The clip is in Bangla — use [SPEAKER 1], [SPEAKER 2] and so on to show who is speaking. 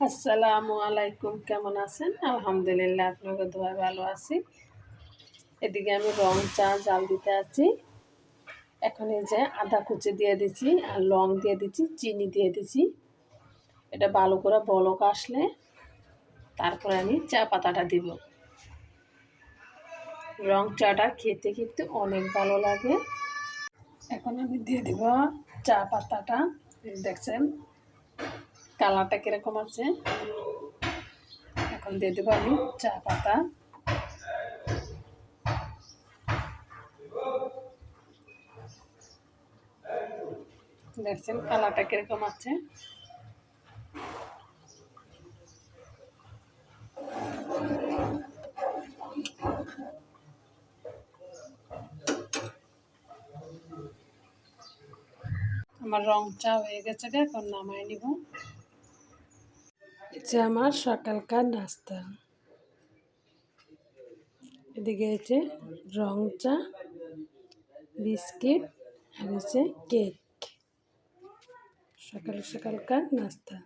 [SPEAKER 1] আসসালামু আলাইকুম, কেমন আছেন? আলহামদুলিল্লাহ, আপনাকে দোয়ায় ভালো আছি। এদিকে আমি রং চা জাল দিতে আছি। এখন এই যে আদা কুচি দিয়ে দিচ্ছি, আর লং দিয়ে দিচ্ছি, চিনি দিয়ে দিচ্ছি। এটা ভালো করে বলক আসলে তারপরে আমি চা পাতাটা দিব। রং চাটা খেতে কিন্তু অনেক ভালো লাগে। এখন আমি দিয়ে দিব চা পাতাটা। দেখছেন কালারটা কীরকম আছে। এখন দিয়ে দেবো আমি চা পাতা। দেখছেন কালারটা কিরকম আছে। আমার রং চা হয়ে গেছে, এখন নামাই নিব। এটা আমার সকালকার নাস্তা। এদিকে হচ্ছে রং চা, বিস্কিট আর হচ্ছে কেক। সকালকার নাস্তা।